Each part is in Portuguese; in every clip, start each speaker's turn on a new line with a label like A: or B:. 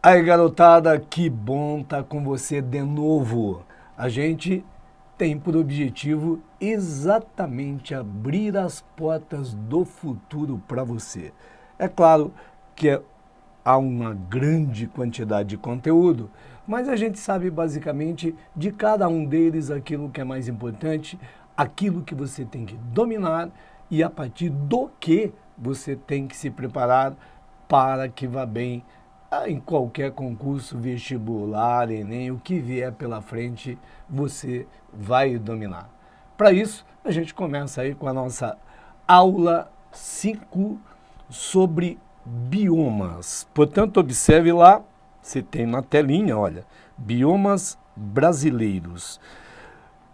A: Aí, garotada, que bom estar com você de novo. A gente tem por objetivo exatamente abrir as portas do futuro para você. É claro que há uma grande quantidade de conteúdo, mas a gente sabe basicamente de cada um deles aquilo que é mais importante, aquilo que você tem que dominar e a partir do que você tem que se preparar para que vá bem em qualquer concurso vestibular, Enem, o que vier pela frente, você vai dominar. Para isso, a gente começa aí com a nossa aula 5 sobre biomas. Portanto, observe lá, você tem na telinha, olha, biomas brasileiros.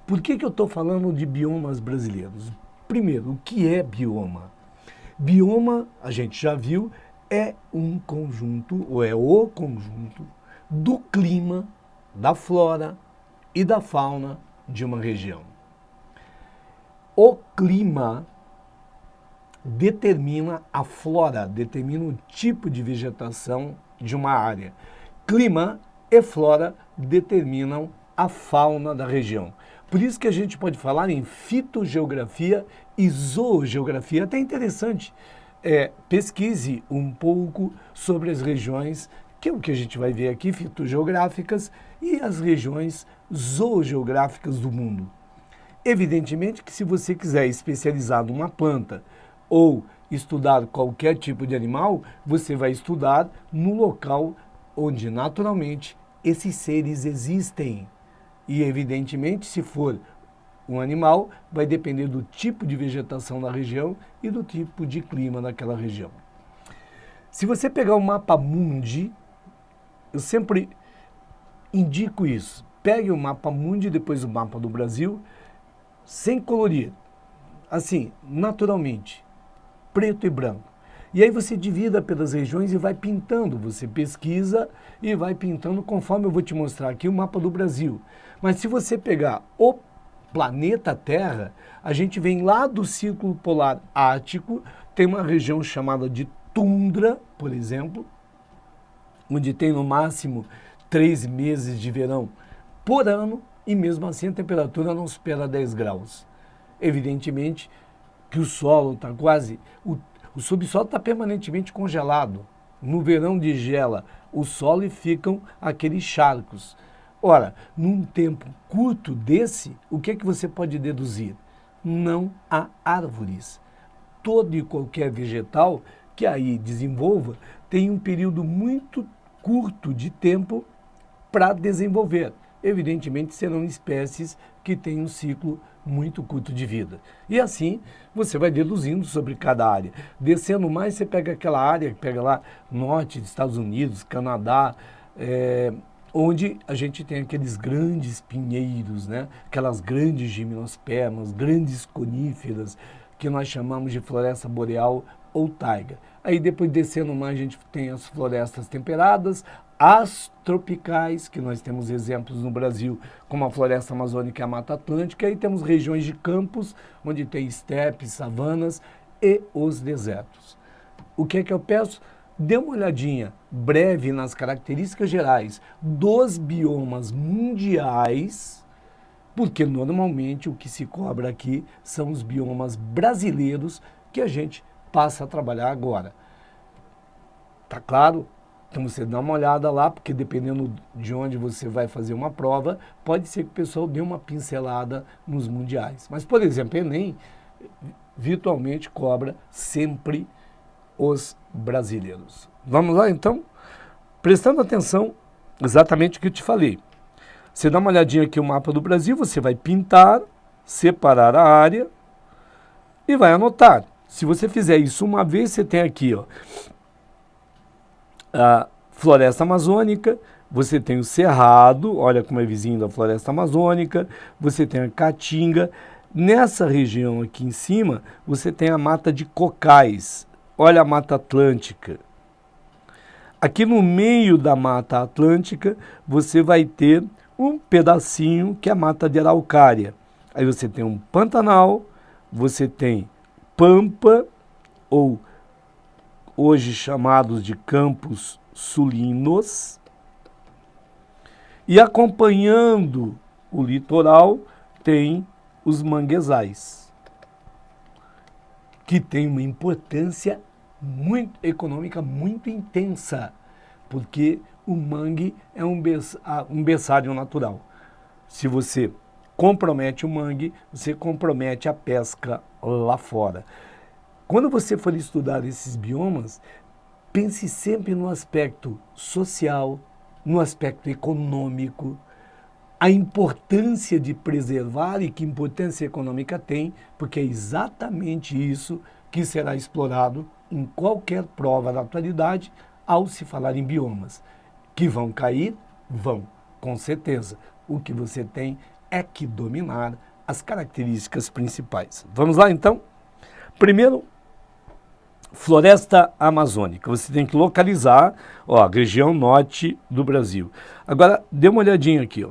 A: Por que eu estou falando de biomas brasileiros? Primeiro, o que é bioma? Bioma, a gente já viu, é um conjunto, ou é o conjunto, do clima, da flora e da fauna de uma região. O clima determina a flora, determina o tipo de vegetação de uma área. Clima e flora determinam a fauna da região. Por isso que a gente pode falar em fitogeografia e zoogeografia. Até interessante, pesquise um pouco sobre as regiões, que é o que a gente vai ver aqui, fitogeográficas, e as regiões zoogeográficas do mundo. Evidentemente que se você quiser especializar numa planta ou estudar qualquer tipo de animal, você vai estudar no local onde naturalmente esses seres existem. E evidentemente, se for um animal, vai depender do tipo de vegetação da região e do tipo de clima daquela região. Se você pegar o mapa mundi, eu sempre indico isso. Pegue o mapa mundi, depois o mapa do Brasil, sem colorir, assim, naturalmente, preto e branco. E aí você divida pelas regiões e vai pintando, você pesquisa e vai pintando conforme eu vou te mostrar aqui o mapa do Brasil. Mas se você pegar o planeta Terra, a gente vem lá do Círculo Polar Ártico, tem uma região chamada de tundra, por exemplo, onde tem no máximo 3 meses de verão por ano, e mesmo assim a temperatura não supera 10 graus. Evidentemente que o solo está quase... O subsolo está permanentemente congelado. No verão degela o solo e ficam aqueles charcos. Ora, num tempo curto desse, o que é que você pode deduzir? Não há árvores. Todo e qualquer vegetal que aí desenvolva tem um período muito curto de tempo para desenvolver. Evidentemente, serão espécies que têm um ciclo muito curto de vida. E assim, você vai deduzindo sobre cada área. Descendo mais, você pega aquela área, pega lá norte dos Estados Unidos, Canadá, onde a gente tem aqueles grandes pinheiros, né? Aquelas grandes gimnospermas, grandes coníferas, que nós chamamos de floresta boreal ou taiga. Aí depois descendo mais, a gente tem as florestas temperadas, as tropicais, que nós temos exemplos no Brasil, como a floresta amazônica e a Mata Atlântica, e temos regiões de campos, onde tem estepes, savanas e os desertos. O que é que eu peço? Dê uma olhadinha breve nas características gerais dos biomas mundiais, porque normalmente o que se cobra aqui são os biomas brasileiros que a gente passa a trabalhar agora. Tá claro? Então você dá uma olhada lá, porque dependendo de onde você vai fazer uma prova, pode ser que o pessoal dê uma pincelada nos mundiais. Mas, por exemplo, Enem virtualmente cobra sempre os brasileiros. Vamos lá, então? Prestando atenção exatamente o que eu te falei. Você dá uma olhadinha aqui no mapa do Brasil, você vai pintar, separar a área e vai anotar. Se você fizer isso uma vez, você tem aqui, ó, a floresta amazônica, você tem o cerrado, olha como é vizinho da floresta amazônica, você tem a caatinga. Nessa região aqui em cima, você tem a mata de cocais, olha a Mata Atlântica. Aqui no meio da Mata Atlântica, você vai ter um pedacinho que é a mata de araucária. Aí você tem um pantanal, você tem pampa ou hoje chamados de campos sulinos, e acompanhando o litoral tem os manguezais, que tem uma importância econômica muito intensa, porque o mangue é um berçário natural. Se você compromete o mangue, você compromete a pesca lá fora. Quando você for estudar esses biomas, pense sempre no aspecto social, no aspecto econômico, a importância de preservar e que importância econômica tem, porque é exatamente isso que será explorado em qualquer prova da atualidade ao se falar em biomas. Que vão cair? Vão, com certeza. O que você tem é que dominar as características principais. Vamos lá, então? Primeiro, floresta amazônica. Você tem que localizar, a região norte do Brasil. Agora, dê uma olhadinha aqui,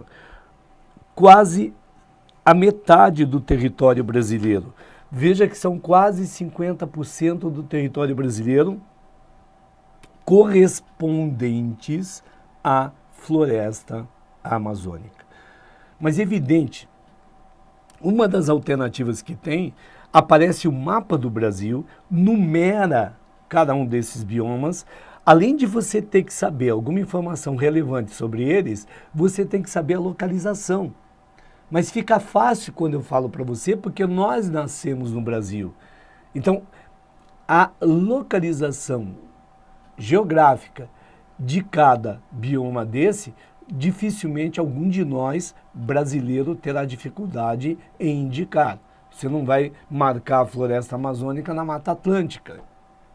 A: quase a metade do território brasileiro. Veja que são quase 50% do território brasileiro correspondentes à floresta amazônica. Mas é evidente, uma das alternativas que tem, aparece o mapa do Brasil, numera cada um desses biomas. Além de você ter que saber alguma informação relevante sobre eles, você tem que saber a localização. Mas fica fácil quando eu falo para você, porque nós nascemos no Brasil. Então, a localização geográfica de cada bioma desse, dificilmente algum de nós, brasileiro, terá dificuldade em indicar. Você não vai marcar a floresta amazônica na Mata Atlântica,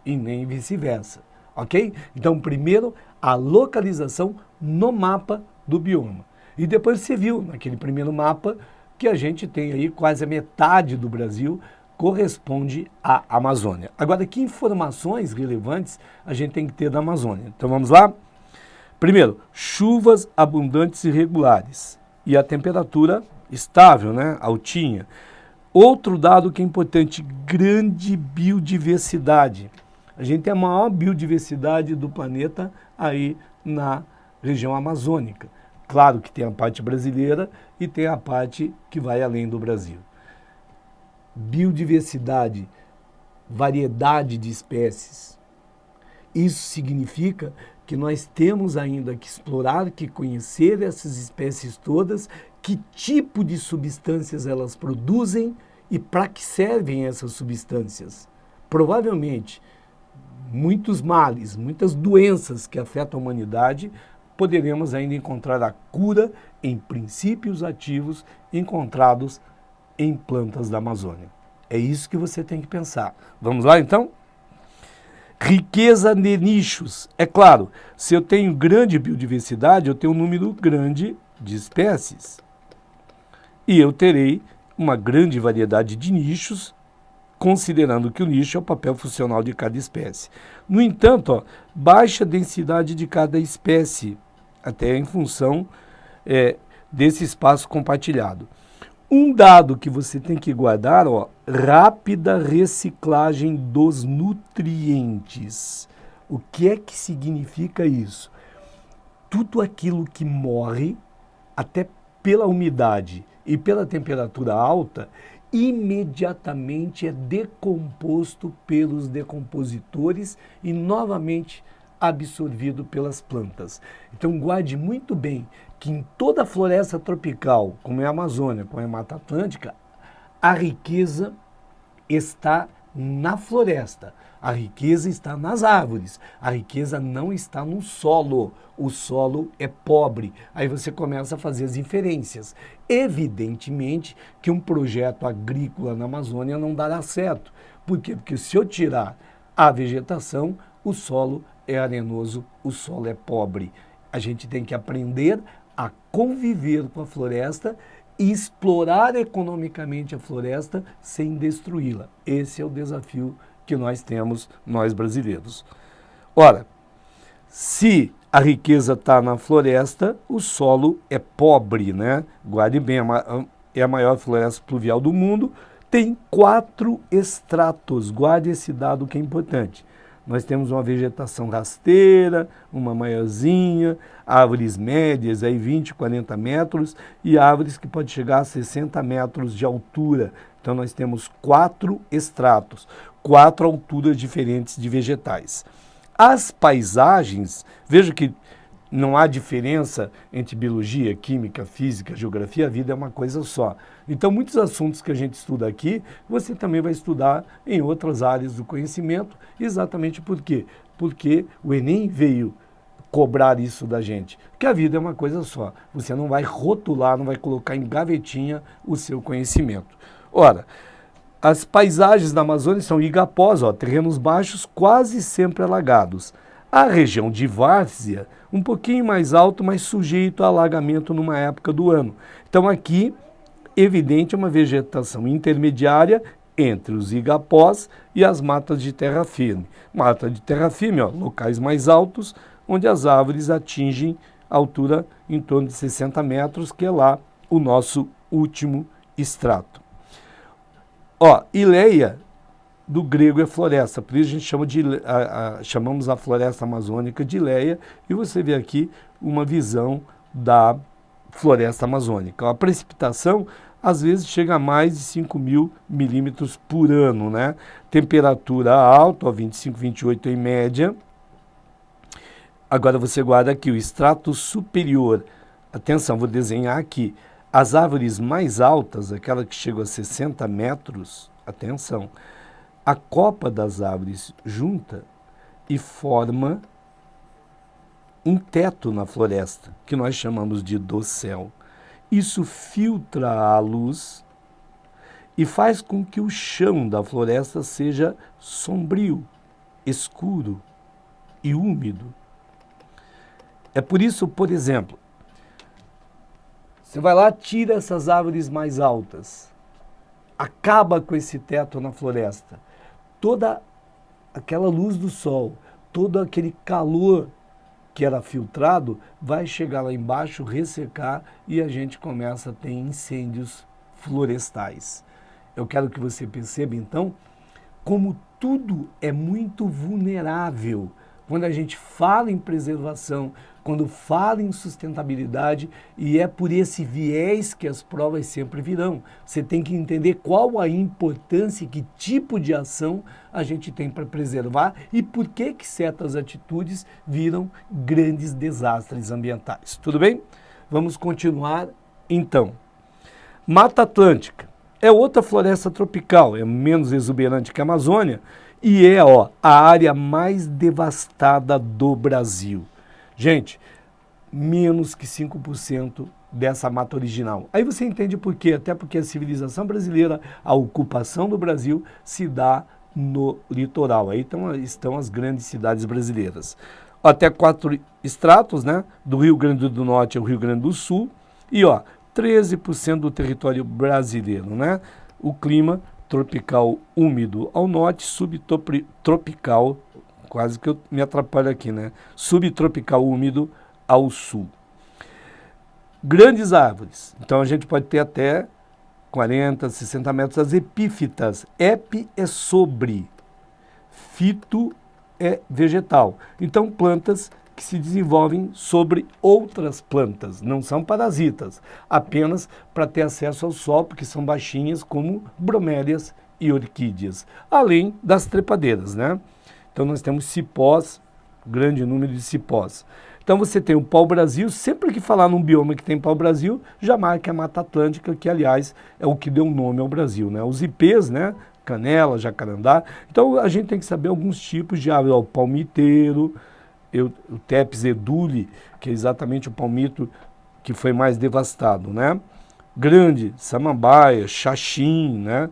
A: e nem vice-versa, ok? Então, primeiro, a localização no mapa do bioma. E depois você viu, naquele primeiro mapa, que a gente tem aí quase a metade do Brasil corresponde à Amazônia. Agora, que informações relevantes a gente tem que ter da Amazônia? Então, vamos lá? Primeiro, chuvas abundantes e regulares. E a temperatura estável, né? Altinha. Outro dado que é importante, grande biodiversidade. A gente tem a maior biodiversidade do planeta aí na região amazônica. Claro que tem a parte brasileira e tem a parte que vai além do Brasil. Biodiversidade, variedade de espécies. Isso significa que nós temos ainda que explorar, que conhecer essas espécies todas, que tipo de substâncias elas produzem e para que servem essas substâncias. Provavelmente, muitos males, muitas doenças que afetam a humanidade, poderemos ainda encontrar a cura em princípios ativos encontrados em plantas da Amazônia. É isso que você tem que pensar. Vamos lá, então? Riqueza de nichos. É claro, se eu tenho grande biodiversidade, eu tenho um número grande de espécies. E eu terei uma grande variedade de nichos, considerando que o nicho é o papel funcional de cada espécie. No entanto, baixa densidade de cada espécie, até em função desse espaço compartilhado. Um dado que você tem que guardar, rápida reciclagem dos nutrientes. O que é que significa isso? Tudo aquilo que morre, até pela umidade e pela temperatura alta, imediatamente é decomposto pelos decompositores e novamente absorvido pelas plantas. Então guarde muito bem que em toda a floresta tropical, como é a Amazônia, como é a Mata Atlântica, a riqueza está na floresta, a riqueza está nas árvores, a riqueza não está no solo, o solo é pobre. Aí você começa a fazer as inferências. Evidentemente que um projeto agrícola na Amazônia não dará certo. Por quê? Porque se eu tirar a vegetação, o solo é arenoso, o solo é pobre. A gente tem que aprender a conviver com a floresta e explorar economicamente a floresta sem destruí-la. Esse é o desafio que nós temos, nós brasileiros. Ora, se a riqueza está na floresta, o solo é pobre, né? Guarde bem, é a maior floresta pluvial do mundo, tem 4 estratos, guarde esse dado que é importante. Nós temos uma vegetação rasteira, uma maiorzinha, árvores médias, aí 20, 40 metros, e árvores que podem chegar a 60 metros de altura. Então nós temos 4 estratos, 4 alturas diferentes de vegetais. As paisagens, veja que não há diferença entre biologia, química, física, geografia, a vida é uma coisa só. Então, muitos assuntos que a gente estuda aqui, você também vai estudar em outras áreas do conhecimento, exatamente por quê? Porque o Enem veio cobrar isso da gente, porque a vida é uma coisa só. Você não vai rotular, não vai colocar em gavetinha o seu conhecimento. Ora, as paisagens da Amazônia são igapós, terrenos baixos quase sempre alagados. A região de várzea, um pouquinho mais alto, mas sujeito a alagamento numa época do ano. Então aqui, evidente, uma vegetação intermediária entre os igapós e as matas de terra firme. Mata de terra firme, locais mais altos, onde as árvores atingem a altura em torno de 60 metros, que é lá o nosso último estrato. Ileia, do grego é floresta, por isso a gente chamamos a floresta amazônica de Ileia, e você vê aqui uma visão da floresta amazônica. A precipitação, às vezes, chega a mais de 5.000 milímetros por ano, né? Temperatura alta, 25, 28 em média. Agora você guarda aqui o extrato superior. Atenção, vou desenhar aqui. As árvores mais altas, aquela que chegam a 60 metros, atenção, a copa das árvores junta e forma um teto na floresta, que nós chamamos de dossel. Isso filtra a luz e faz com que o chão da floresta seja sombrio, escuro e úmido. É por isso, por exemplo, você vai lá, tira essas árvores mais altas, acaba com esse teto na floresta. Toda aquela luz do sol, todo aquele calor que era filtrado, vai chegar lá embaixo, ressecar e a gente começa a ter incêndios florestais. Eu quero que você perceba, então, como tudo é muito vulnerável. Quando a gente fala em preservação, quando fala em sustentabilidade, e é por esse viés que as provas sempre virão. Você tem que entender qual a importância, que tipo de ação a gente tem para preservar e por que certas atitudes viram grandes desastres ambientais. Tudo bem? Vamos continuar então. Mata Atlântica é outra floresta tropical, é menos exuberante que a Amazônia, e é a área mais devastada do Brasil. Gente, menos que 5% dessa mata original. Aí você entende por quê? Até porque a civilização brasileira, a ocupação do Brasil se dá no litoral. Aí estão as grandes cidades brasileiras. Até 4 estratos, né? Do Rio Grande do Norte ao Rio Grande do Sul. E 13% do território brasileiro, né? O clima tropical úmido ao norte, subtropical, quase que eu me atrapalho aqui, né? Subtropical úmido ao sul. Grandes árvores, então a gente pode ter até 40, 60 metros. As epífitas, epi é sobre, fito é vegetal. Então plantas que se desenvolvem sobre outras plantas, não são parasitas, apenas para ter acesso ao sol, porque são baixinhas, como bromélias e orquídeas, além das trepadeiras, né? Então nós temos cipós, grande número de cipós. Então você tem o pau-brasil, sempre que falar num bioma que tem pau-brasil, já marca a Mata Atlântica, que aliás é o que deu nome ao Brasil, né? Os ipês, né? Canela, jacarandá. Então a gente tem que saber alguns tipos de árvore, o palmiteiro, o Tepes edule, que é exatamente o palmito que foi mais devastado, né? Grande, samambaia, xaxim, né?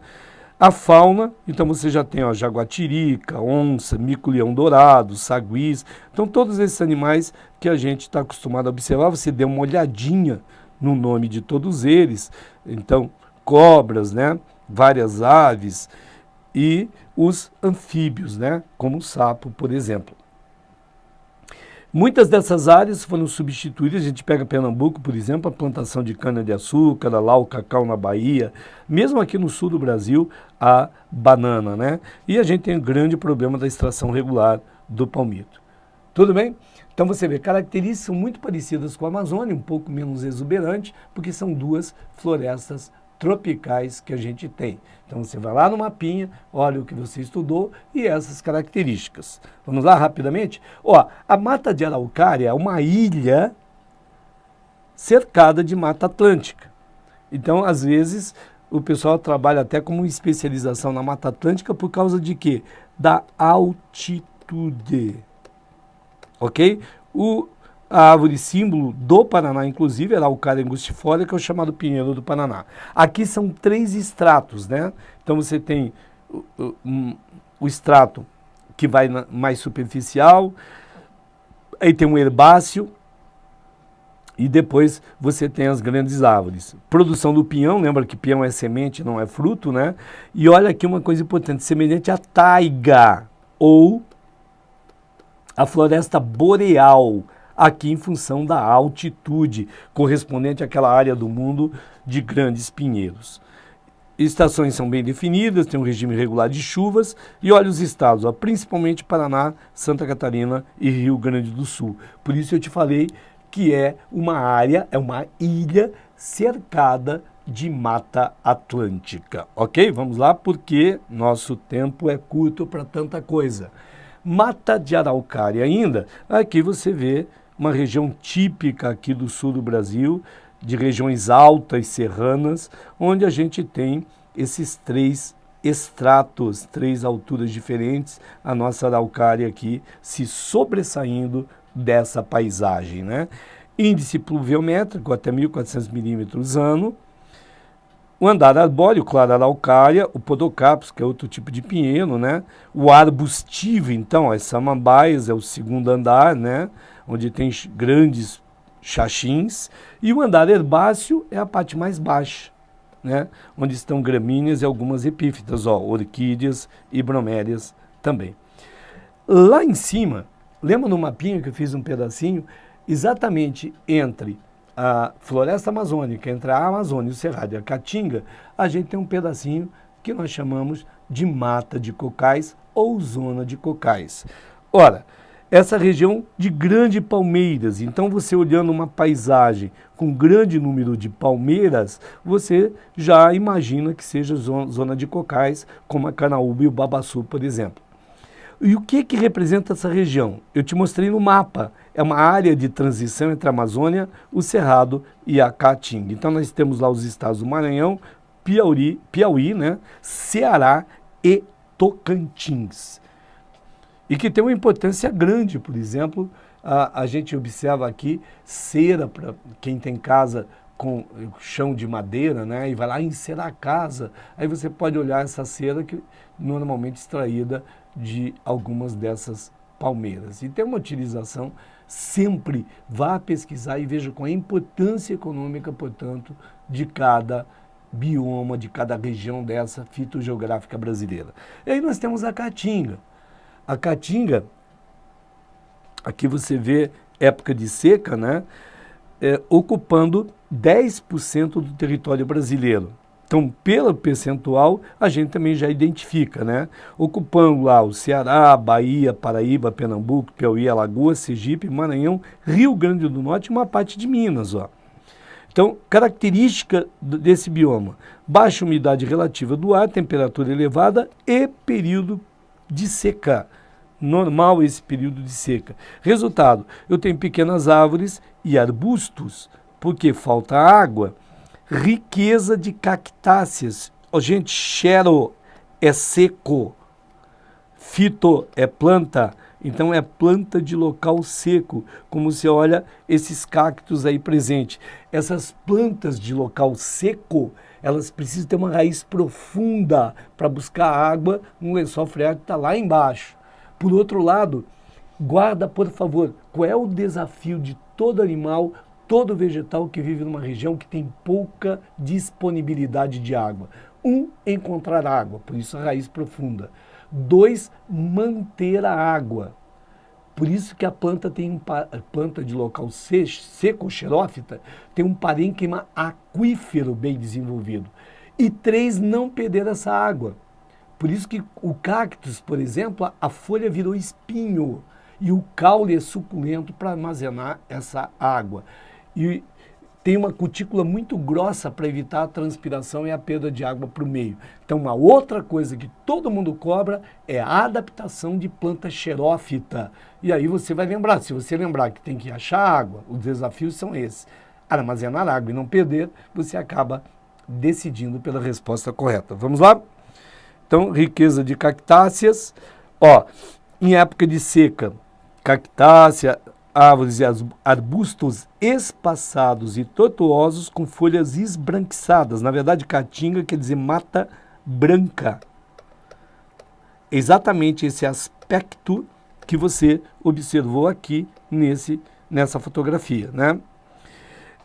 A: A fauna, então você já tem jaguatirica, onça, mico-leão dourado, saguis. Então todos esses animais que a gente está acostumado a observar, você dê uma olhadinha no nome de todos eles. Então cobras, né? Várias aves e os anfíbios, né? Como o sapo, por exemplo. Muitas dessas áreas foram substituídas, a gente pega Pernambuco, por exemplo, a plantação de cana-de-açúcar, lá o cacau na Bahia, mesmo aqui no sul do Brasil, a banana, né? E a gente tem um grande problema da extração regular do palmito. Tudo bem? Então você vê, características são muito parecidas com a Amazônia, um pouco menos exuberante, porque são duas florestas tropicais que a gente tem. Então você vai lá no mapinha, olha o que você estudou e essas características. Vamos lá rapidamente? Ó, a Mata de Araucária é uma ilha cercada de Mata Atlântica. Então, às vezes, o pessoal trabalha até como especialização na Mata Atlântica por causa de quê? Da altitude. Ok? A árvore símbolo do Paraná, inclusive, era a Araucária angustifolia, que é o chamado pinheiro do Paraná. Aqui são 3 estratos, né? Então você tem o estrato que vai mais superficial, aí tem um herbáceo, e depois você tem as grandes árvores. Produção do pinhão, lembra que pinhão é semente, não é fruto, né? E olha aqui uma coisa importante, semelhante à taiga, ou a floresta boreal, aqui em função da altitude, correspondente àquela área do mundo de grandes pinheiros. Estações são bem definidas, tem um regime regular de chuvas, e olha os estados, ó, principalmente Paraná, Santa Catarina e Rio Grande do Sul. Por isso eu te falei que é uma área, é uma ilha cercada de Mata Atlântica, ok? Vamos lá, porque nosso tempo é curto para tanta coisa. Mata de Araucária ainda, aqui você vê uma região típica aqui do sul do Brasil, de regiões altas serranas, onde a gente tem esses 3 estratos, 3 alturas diferentes, a nossa araucária aqui se sobressaindo dessa paisagem, né? Índice pluviométrico até 1.400 milímetros ano, o andar arbóreo, claro, araucária, o podocapos, que é outro tipo de pinheiro, né? O arbustivo, então, as samambaias é o segundo andar, né? Onde tem grandes xaxins, e o andar herbáceo é a parte mais baixa, né? Onde estão gramíneas e algumas epífitas, ó, orquídeas e bromélias também. Lá em cima, lembra no mapinha que eu fiz um pedacinho, exatamente entre a floresta amazônica, entre a Amazônia, o Cerrado e a Caatinga, a gente tem um pedacinho que nós chamamos de mata de cocais ou zona de cocais. Ora, essa região de grande palmeiras, então você olhando uma paisagem com grande número de palmeiras, você já imagina que seja zona de cocais, como a Canaúba e o Babaçu, por exemplo. E o que representa essa região? Eu te mostrei no mapa. É uma área de transição entre a Amazônia, o Cerrado e a Caatinga. Então nós temos lá os estados do Maranhão, Piauí, né, Ceará e Tocantins. E que tem uma importância grande, por exemplo, a gente observa aqui cera para quem tem casa com chão de madeira, né, e vai lá encerar a casa, aí você pode olhar essa cera que normalmente extraída de algumas dessas palmeiras. E tem uma utilização, sempre vá pesquisar e veja qual é a importância econômica, portanto, de cada bioma, de cada região dessa fitogeográfica brasileira. E aí nós temos a Caatinga. A Caatinga, aqui você vê época de seca, né, ocupando 10% do território brasileiro. Então, pelo percentual, a gente também já identifica, né? Ocupando lá o Ceará, Bahia, Paraíba, Pernambuco, Piauí, Alagoas, Sergipe, Maranhão, Rio Grande do Norte e uma parte de Minas, ó. Então, característica desse bioma: baixa umidade relativa do ar, temperatura elevada e período de seca. Normal esse período de seca. Resultado, eu tenho pequenas árvores e arbustos, porque falta água. Riqueza de cactáceas. Oh, gente, xero é seco, fito é planta, então é planta de local seco, como você olha esses cactos aí presentes. Essas plantas de local seco, elas precisam ter uma raiz profunda para buscar água no lençol freático que está lá embaixo. Por outro lado, guarda, por favor, qual é o desafio de todo animal, todo vegetal que vive numa região que tem pouca disponibilidade de água? 1, encontrar água, por isso a raiz profunda. 2, manter a água. Por isso que a planta planta de local seco, xerófita, tem um parênquima aquífero bem desenvolvido. E 3, não perder essa água. Por isso que o cactus, por exemplo, a folha virou espinho e o caule é suculento para armazenar essa água. E tem uma cutícula muito grossa para evitar a transpiração e a perda de água para o meio. Então, uma outra coisa que todo mundo cobra é a adaptação de planta xerófita. E aí você vai lembrar, se você lembrar que tem que achar água, os desafios são esses. Armazenar água e não perder, você acaba decidindo pela resposta correta. Vamos lá? Então, riqueza de cactáceas. Ó, em época de seca, cactácea, árvores e arbustos espaçados e tortuosos com folhas esbranquiçadas. Na verdade, caatinga quer dizer mata branca. Exatamente esse aspecto que você observou aqui nessa fotografia, né?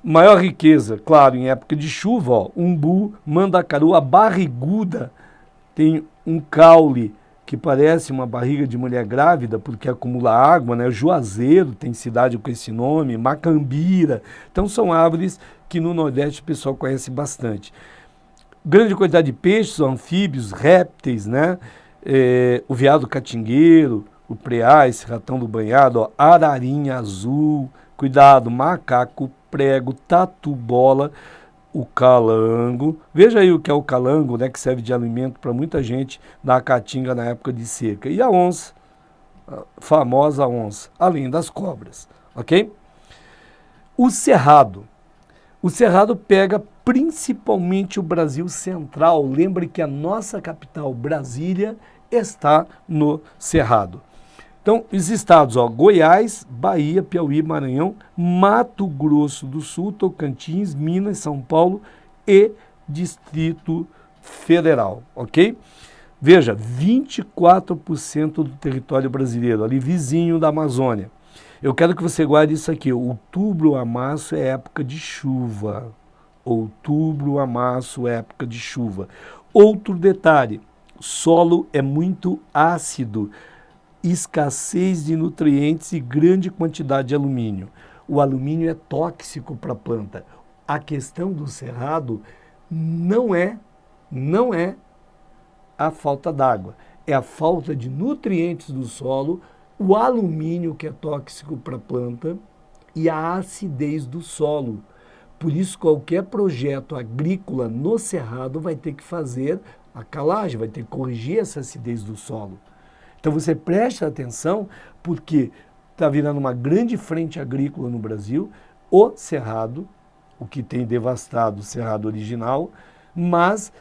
A: Maior riqueza, claro, em época de chuva, ó, umbu, mandacaru, a barriguda tem um caule que parece uma barriga de mulher grávida, porque acumula água, né? Juazeiro tem cidade com esse nome, Macambira. Então são árvores que no Nordeste o pessoal conhece bastante. Grande quantidade de peixes, anfíbios, répteis, né? O veado catingueiro, o preá, esse ratão do banhado, ó, ararinha azul, cuidado, macaco, prego, tatu-bola, o calango. Veja aí o que é o calango, né, que serve de alimento para muita gente na caatinga na época de seca. E a onça, a famosa onça, além das cobras, ok? O cerrado. O cerrado pega principalmente o Brasil central. Lembre que a nossa capital, Brasília, está no cerrado. Então, os estados, ó, Goiás, Bahia, Piauí, Maranhão, Mato Grosso do Sul, Tocantins, Minas, São Paulo e Distrito Federal, ok? Veja, 24% do território brasileiro, ali vizinho da Amazônia. Eu quero que você guarde isso aqui, outubro a março é época de chuva. Outubro a março é época de chuva. Outro detalhe, solo é muito ácido, escassez de nutrientes e grande quantidade de alumínio. O alumínio é tóxico para a planta. A questão do cerrado não é a falta d'água, é a falta de nutrientes do solo, o alumínio que é tóxico para a planta e a acidez do solo. Por isso, qualquer projeto agrícola no cerrado vai ter que fazer a calagem, vai ter que corrigir essa acidez do solo. Então você preste atenção, porque está virando uma grande frente agrícola no Brasil, o cerrado, o que tem devastado o cerrado original, mas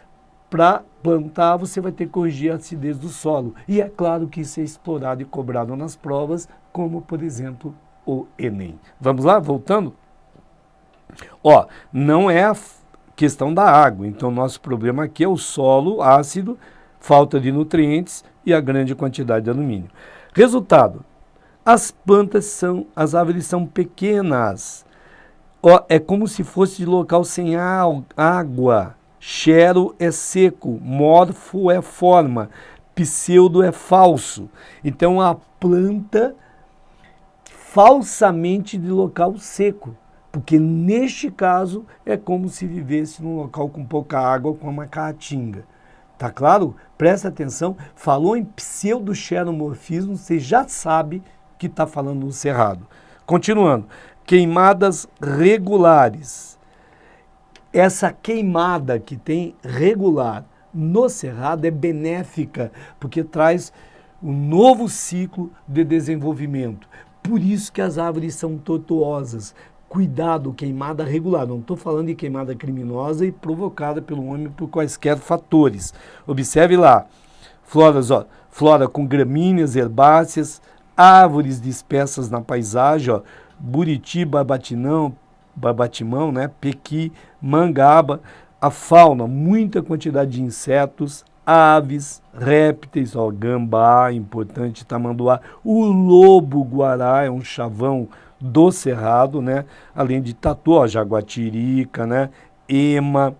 A: para plantar você vai ter que corrigir a acidez do solo. E é claro que isso é explorado e cobrado nas provas, como por exemplo o Enem. Vamos lá, voltando? Ó, não é a questão da água, então nosso problema aqui é o solo ácido, falta de nutrientes e a grande quantidade de alumínio. Resultado, as árvores são pequenas. Ó, é como se fosse de local sem água. Xero é seco, morfo é forma, pseudo é falso. Então a planta falsamente de local seco, porque neste caso é como se vivesse num local com pouca água, com uma caatinga. Tá claro? Presta atenção, falou em pseudo-xeromorfismo, você já sabe que está falando no cerrado. Continuando, queimadas regulares. Essa queimada que tem regular no cerrado é benéfica, porque traz um novo ciclo de desenvolvimento. Por isso que as árvores são tortuosas. Cuidado, queimada regular. Não estou falando de queimada criminosa e provocada pelo homem por quaisquer fatores. Observe lá, flora com gramíneas, herbáceas, árvores dispersas na paisagem, ó, buriti, barbatimão, né, pequi, mangaba. A fauna, muita quantidade de insetos, aves, répteis, ó, gambá, importante, tamanduá. O lobo-guará é um chavão do cerrado, né? Além de tatu, ó, jaguatirica, né? Ema,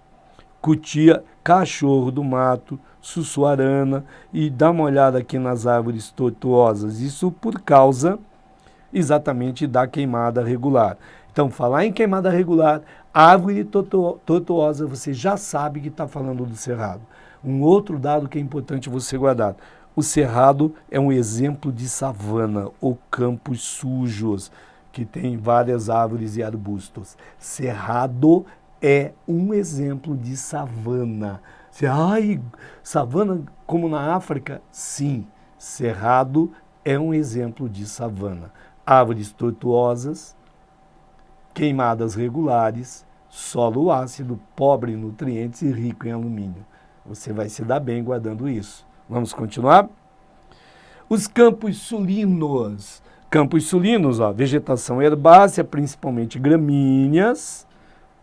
A: cutia, cachorro do mato, sussuarana. E dá uma olhada aqui nas árvores tortuosas. Isso por causa exatamente da queimada regular. Então, falar em queimada regular, árvore tortuosa, você já sabe que está falando do cerrado. Um outro dado que é importante você guardar. O cerrado é um exemplo de savana ou campos sujos, que tem várias árvores e arbustos. Cerrado é um exemplo de savana. Savana como na África? Sim, cerrado é um exemplo de savana. Árvores tortuosas, queimadas regulares, solo ácido, pobre em nutrientes e rico em alumínio. Você vai se dar bem guardando isso. Vamos continuar? Os campos sulinos. Campos sulinos, vegetação herbácea, principalmente gramíneas,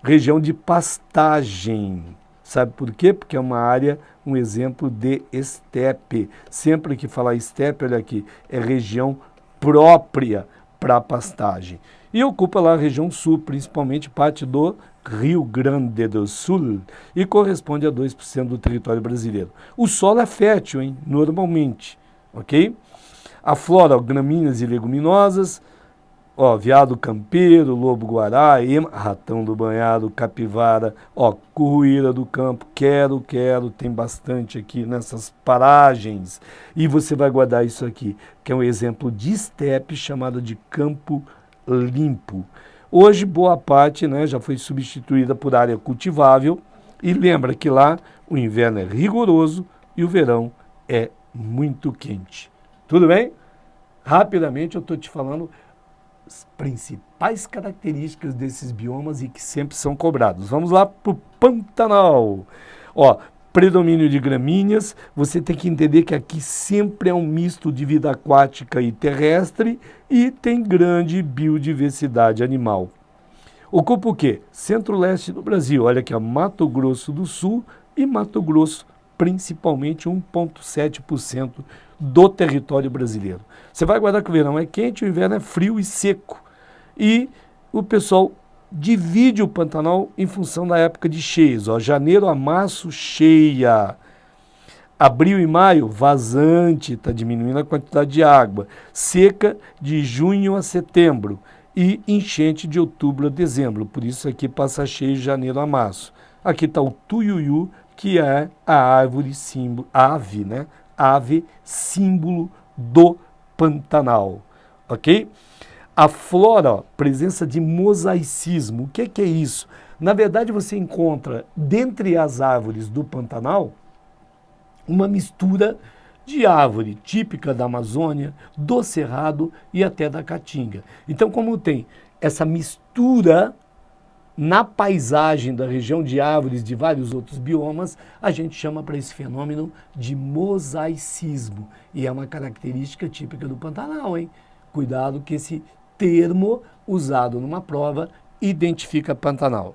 A: região de pastagem. Sabe por quê? Porque é uma área, um exemplo de estepe. Sempre que falar estepe, olha aqui, é região própria para pastagem. E ocupa lá a região sul, principalmente parte do Rio Grande do Sul, e corresponde a 2% do território brasileiro. O solo é fértil, hein? Normalmente, ok? A flora, gramíneas e leguminosas, veado campeiro, lobo-guará, ratão do banhado, capivara, curruíra do campo, quero, tem bastante aqui nessas paragens. E você vai guardar isso aqui, que é um exemplo de estepe chamado de campo limpo. Hoje, boa parte, já foi substituída por área cultivável, e lembra que lá o inverno é rigoroso e o verão é muito quente. Tudo bem? Rapidamente eu estou te falando as principais características desses biomas e que sempre são cobrados. Vamos lá para o Pantanal. Predomínio de gramíneas, você tem que entender que aqui sempre é um misto de vida aquática e terrestre e tem grande biodiversidade animal. Ocupa o quê? Centro-leste do Brasil, olha aqui, Mato Grosso do Sul e Mato Grosso, principalmente 1,7% do território brasileiro. Você vai guardar que o verão é quente, o inverno é frio e seco. E o pessoal divide o Pantanal em função da época de cheias. Janeiro a março, cheia. Abril e maio, vazante, está diminuindo a quantidade de água. Seca de junho a setembro. E enchente de outubro a dezembro. Por isso aqui passa cheio de janeiro a março. Aqui está o tuiuiu, que é a árvore símbolo, ave símbolo do Pantanal. Ok? A flora, presença de mosaicismo. O que é isso? Na verdade, você encontra, dentre as árvores do Pantanal, uma mistura de árvore típica da Amazônia, do Cerrado e até da Caatinga. Então, como tem essa mistura na paisagem da região de árvores de vários outros biomas, a gente chama para esse fenômeno de mosaicismo. E é uma característica típica do Pantanal, hein? Cuidado que esse termo usado numa prova identifica Pantanal.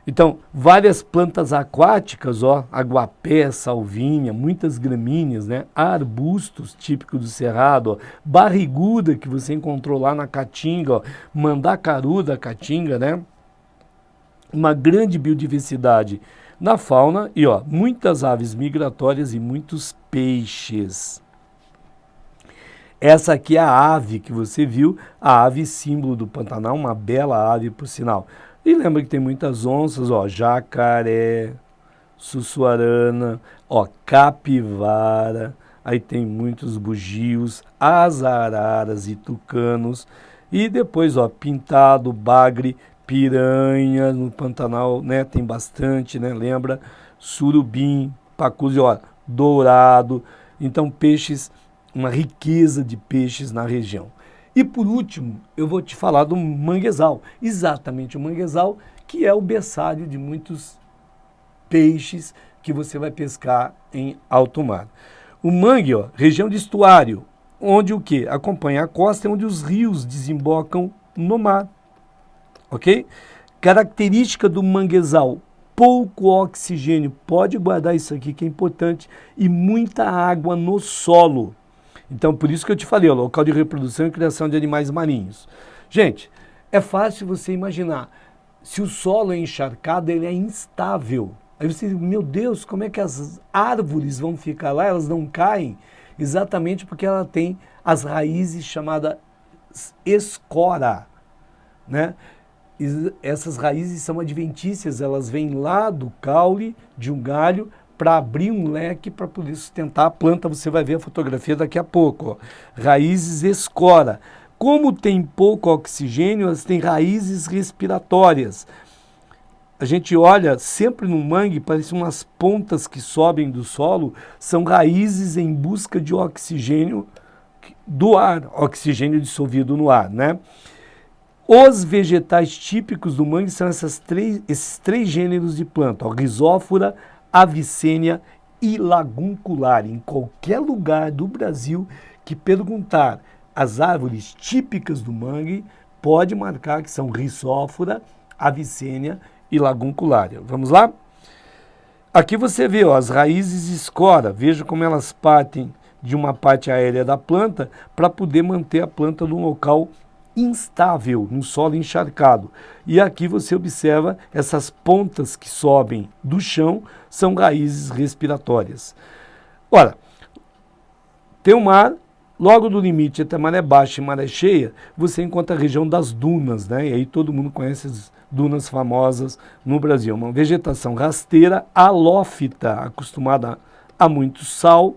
A: Então, várias plantas aquáticas, aguapé, salvinha, muitas gramíneas, arbustos típicos do Cerrado, barriguda que você encontrou lá na Caatinga, mandacaru da Caatinga, uma grande biodiversidade na fauna e muitas aves migratórias e muitos peixes. Essa aqui é a ave que você viu, a ave símbolo do Pantanal, uma bela ave por sinal. E lembra que tem muitas onças, jacaré, sussuarana, capivara, aí tem muitos bugios, as araras e tucanos, e depois, pintado, bagre, piranha no Pantanal, tem bastante, lembra? Surubim, pacuzi, dourado, então peixes, uma riqueza de peixes na região. E por último, eu vou te falar do manguezal, exatamente o manguezal, que é o berçário de muitos peixes que você vai pescar em alto mar. O mangue, região de estuário, onde o quê? Acompanha a costa, onde os rios desembocam no mar. Ok? Característica do manguezal, pouco oxigênio, pode guardar isso aqui que é importante, e muita água no solo. Então, por isso que eu te falei, local de reprodução e criação de animais marinhos. Gente, é fácil você imaginar, se o solo é encharcado, ele é instável. Aí você diz, meu Deus, como é que as árvores vão ficar lá? Elas não caem? Exatamente porque ela tem as raízes chamadas escora, né? Essas raízes são adventícias, elas vêm lá do caule de um galho para abrir um leque para poder sustentar a planta. Você vai ver a fotografia daqui a pouco. Ó. Raízes escora. Como tem pouco oxigênio, elas têm raízes respiratórias. A gente olha sempre no mangue, parecem umas pontas que sobem do solo, são raízes em busca de oxigênio do ar, oxigênio dissolvido no ar, né? Os vegetais típicos do mangue são esses três gêneros de planta, ó, Rhizófora, Avicênia e Laguncular. Em qualquer lugar do Brasil que perguntar as árvores típicas do mangue, pode marcar que são Rhizófora, Avicênia e Laguncular. Vamos lá? Aqui você vê ó, as raízes escora, veja como elas partem de uma parte aérea da planta para poder manter a planta num local instável, no solo encharcado. E aqui você observa essas pontas que sobem do chão, são raízes respiratórias. Ora, tem o mar, logo do limite entre a maré baixa e maré cheia, você encontra a região das dunas, né? E aí todo mundo conhece as dunas famosas no Brasil. Uma vegetação rasteira, halófita, acostumada a muito sal,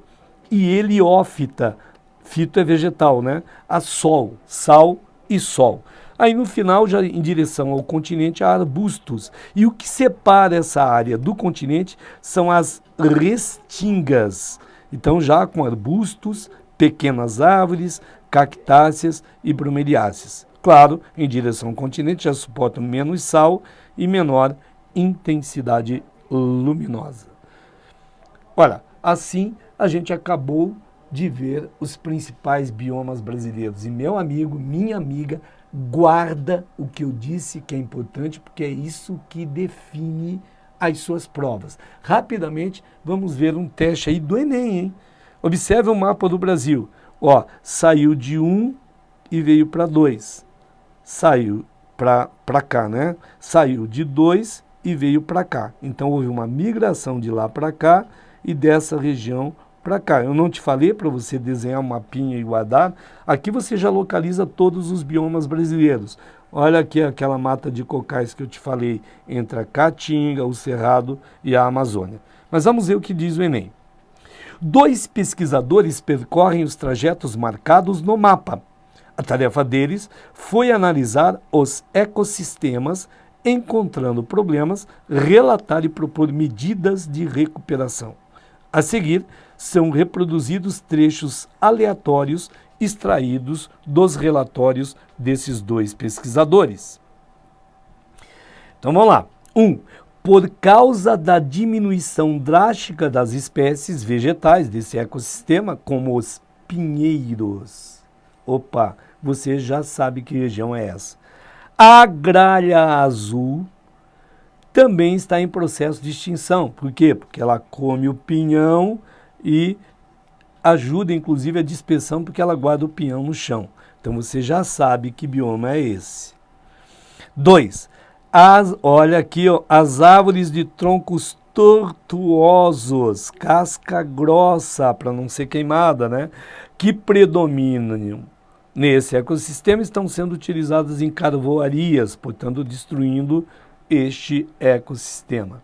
A: e heliófita, fito é vegetal, né? A sol, sal e sol. Aí no final, já em direção ao continente, há arbustos. E o que separa essa área do continente são as restingas. Então já com arbustos, pequenas árvores, cactáceas e bromeliáceas. Claro, em direção ao continente já suportam menos sal e menor intensidade luminosa. Olha, assim a gente acabou de ver os principais biomas brasileiros. E meu amigo, minha amiga, guarda o que eu disse que é importante, porque é isso que define as suas provas. Rapidamente, vamos ver um teste aí do Enem, hein? Observe o mapa do Brasil. Ó, saiu de 1 e veio para 2. Saiu para cá, né? Saiu de 2 e veio para cá. Então, houve uma migração de lá para cá e dessa região para cá. Eu não te falei para você desenhar um mapinha e guardar. Aqui você já localiza todos os biomas brasileiros. Olha aqui aquela mata de cocais que eu te falei entre a Caatinga, o Cerrado e a Amazônia. Mas vamos ver o que diz o Enem. 2 pesquisadores percorrem os trajetos marcados no mapa. A tarefa deles foi analisar os ecossistemas, encontrando problemas, relatar e propor medidas de recuperação. A seguir, são reproduzidos trechos aleatórios extraídos dos relatórios desses 2 pesquisadores. Então vamos lá. 1. Por causa da diminuição drástica das espécies vegetais desse ecossistema, como os pinheiros. Opa, você já sabe que região é essa. A gralha azul também está em processo de extinção. Por quê? Porque ela come o pinhão e ajuda, inclusive, a dispersão, porque ela guarda o pinhão no chão. Então, você já sabe que bioma é esse. 2. Olha aqui, ó, as árvores de troncos tortuosos, casca grossa, para não ser queimada, né? Que predominam nesse ecossistema, estão sendo utilizadas em carvoarias, portanto, destruindo este ecossistema.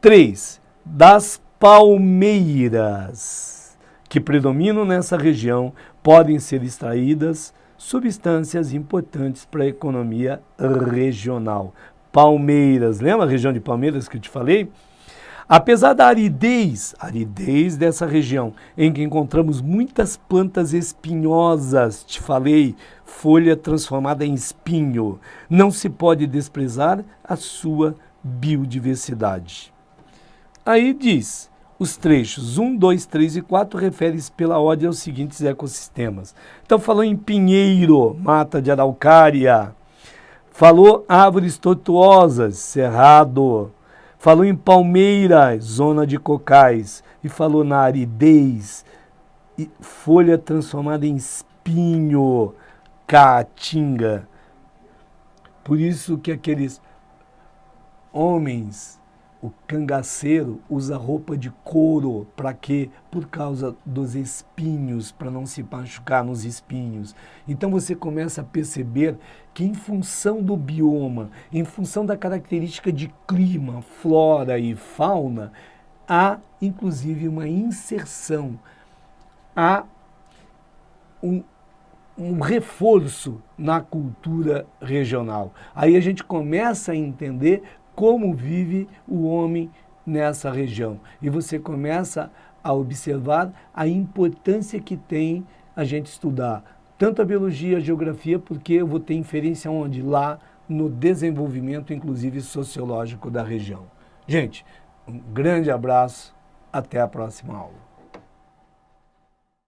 A: 3. Das palmeiras que predominam nessa região, podem ser extraídas substâncias importantes para a economia regional. Palmeiras, lembra a região de Palmeiras que eu te falei? Apesar da aridez dessa região, em que encontramos muitas plantas espinhosas, te falei, folha transformada em espinho, não se pode desprezar a sua biodiversidade. Aí diz, os trechos 1, 2, 3 e 4 referem-se pela ordem aos seguintes ecossistemas. Então falou em pinheiro, mata de araucária, falou árvores tortuosas, cerrado, falou em palmeiras, zona de cocais, e falou na aridez, folha transformada em espinho, caatinga. Por isso que aqueles homens, O cangaceiro usa roupa de couro, para quê? Por causa dos espinhos, para não se machucar nos espinhos. Então você começa a perceber que em função do bioma, em função da característica de clima, flora e fauna, há inclusive uma inserção, há um reforço na cultura regional. Aí a gente começa a entender como vive o homem nessa região. E você começa a observar a importância que tem a gente estudar tanto a biologia, a geografia, porque eu vou ter inferência onde? Lá no desenvolvimento, inclusive sociológico da região. Gente, um grande abraço, até a próxima aula.